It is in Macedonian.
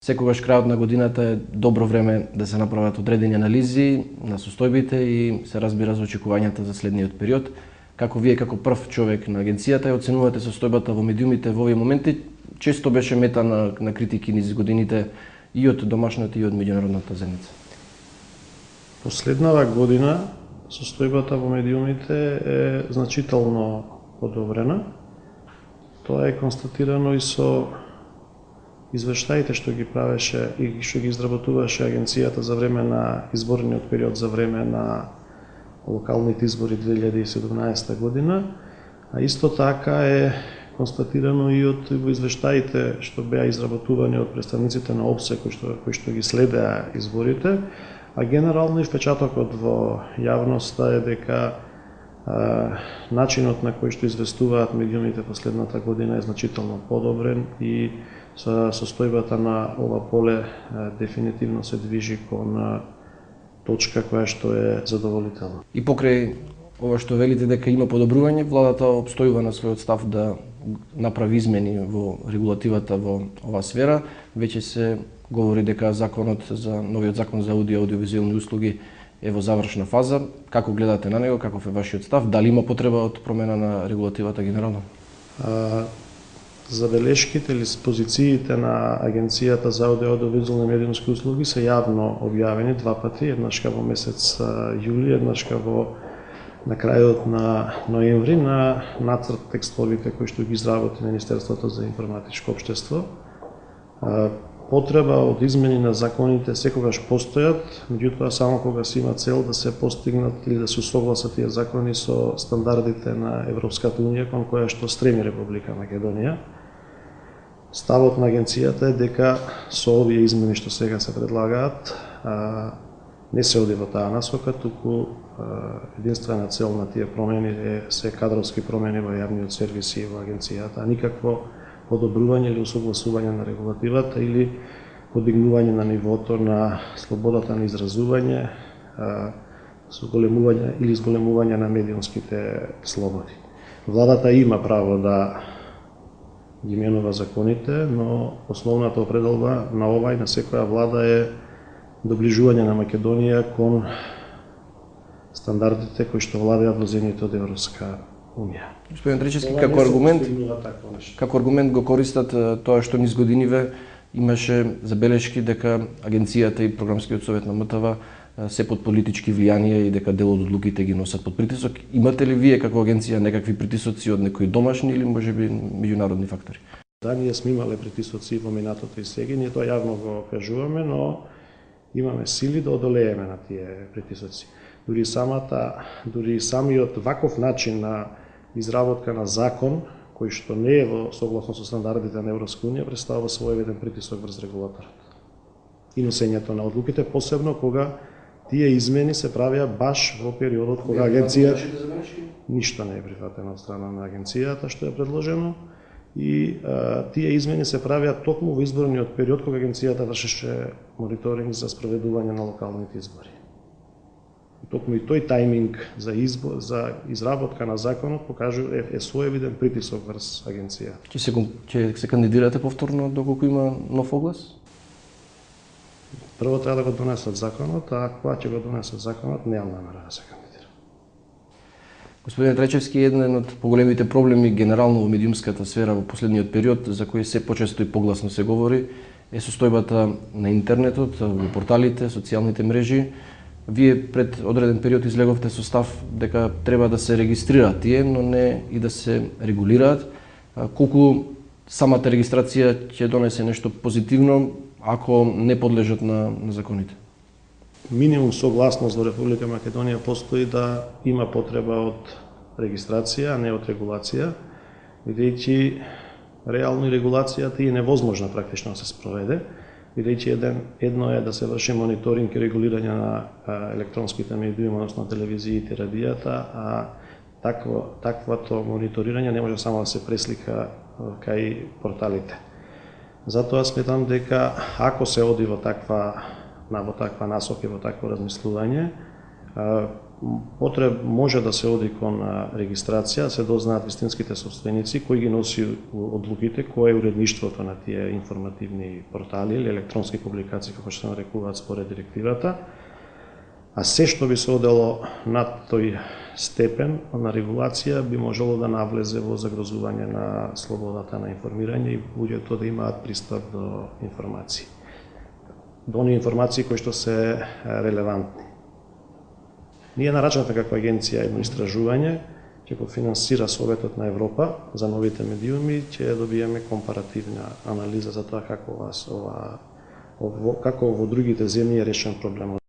Секогаш крајот на годината е добро време да се направат одредени анализи на состојбите и се разбира за очекувањата за следниот период. Како вие како прв човек на агенцијата ја оценувате состојбата во медиумите во овие моменти? Често беше мета на критики низ годините и од домашната и од меѓународната заедница. Последнава година состојбата во медиумите е значително подобрена. Тоа е констатирано и со извештаите што ги правеше и што ги изработуваше агенцијата за време на изборниот период, за време на локалните избори 2017 година, а исто така е констатирано и од извештаите што беа изработувани од представниците на ОПСЕ кои што ги следеа изборите, а генерално и впечатокот во јавноста е дека начинот на кој што известуваат медиумите последната година е значително подобрен и состојбата на ова поле дефинитивно се движи кон точка која што е задоволителна. И покрај ова што велите дека има подобрување, владата обстојува на својот став да направи измени во регулативата во оваа сфера. Веќе се говори дека новиот закон за аудио и аудиовизуелни услуги е во завршна фаза. Како гледате на него, каков е вашиот став? Дали има потреба од промена на регулативата генерално? Забелешките или позициите на Агенцијата за аудио и аудиовизуелни медиумски услуги се јавно објавени два пати, еднашка во месец јули, еднашка на крајот на ноември на нацрт текстовите кои што ги изработи Министерството за информатичко општество. Потреба од измени на законите секогаш постојат, меѓутоа само кога се има цел да се постигнат или да се усогласат тие закони со стандардите на Европската унија кон која што стреми Република Македонија. Ставот на агенцијата е дека со овие измени што сега се предлагаат не се оди во таа насока, туку единствена цел на тие промени се кадровски промени во јавниот сервис и во агенцијата, а никакво подобрување или усогласување на регулативата или подигнување на нивото на слободата на изразување, соголемување или зголемување на медиумските слободи. Владата има право да ги менува законите, но основната определба на ова и на секоја влада е доближување на Македонија кон стандардите кои што владеат во земјите од Европска унија. Господин Тричевски, како аргумент го користат тоа што низ годиниве имаше забелешки дека агенцијата и програмскиот совет на МТВ се под политички влијанија и дека дел од одлуките ги носат под притисок. Имате ли вие како агенција некакви притисоци од некои домашни или можеби меѓународни фактори? Да, ние сме имале притисоци во минатото и сега, ние тоа јавно го кажуваме, но имаме сили да одолееме на тие притисоци. Дури самиот ваков начин на изработка на закон, кој што не е во согласно со стандардите на Европска унија, представува своевиден притисок врз регулаторот. И носењето на одлуките, посебно кога тие измени се правеа баш во периодот кога агенцијата ништо не е прифатено од страна на агенцијата што е предложено и тие измени се правеа токму во изборниот период кога агенцијата вршеше мониторинг за спроведување на локалните избори. Токму и тој тајминг за изработка на законот покажува е своевиден притисок врз агенција. Ќе се кандидирате повторно доколку има нов оглас? Прво треба да го донесат законот, а кога ќе го донесат законот, немам намера да се кандидирам. Господин Тречевски, еден од поголемите проблеми генерално во медиумската сфера во последниот период, за кој се почесто и погласно се говори, е состојбата на интернетот, во порталите, социјалните мрежи. Вие пред одреден период излеговте со став дека треба да се регистрираат тие, но не и да се регулираат. Колку самата регистрација ќе донесе нешто позитивно ако не подлежат на законите? Минимум согласност во Република Македонија постои да има потреба од регистрација, а не од регулација, бидејќи реално и регулацијата е невозможна практично да се спроведе, бидејќи едно е да се врши мониторинг и регулирање на електронските медиуми, односно телевизиите и радијата, а таквото мониторирање не може само да се преслика кај порталите. Затоа сметам дека ако се оди во таква насока и во такво размислување, може да се оди кон регистрација, се дознаат вистинските собственици, кои ги носи одлуките, кое е уредништвото на тие информативни портали или електронски публикации, како што се нарекуваат според директивата, а се што би се одело над тој степен на регулација би можело да навлезе во загрозување на слободата на информирање и луѓето да имаат пристап до информации. До оние информации кои што се релевантни. Ние нарачната како агенција едно истражување, ќе го финансира Советот на Европа за новите медиуми, ќе добиеме компаративна анализа за тоа како во другите земји е решен проблемот.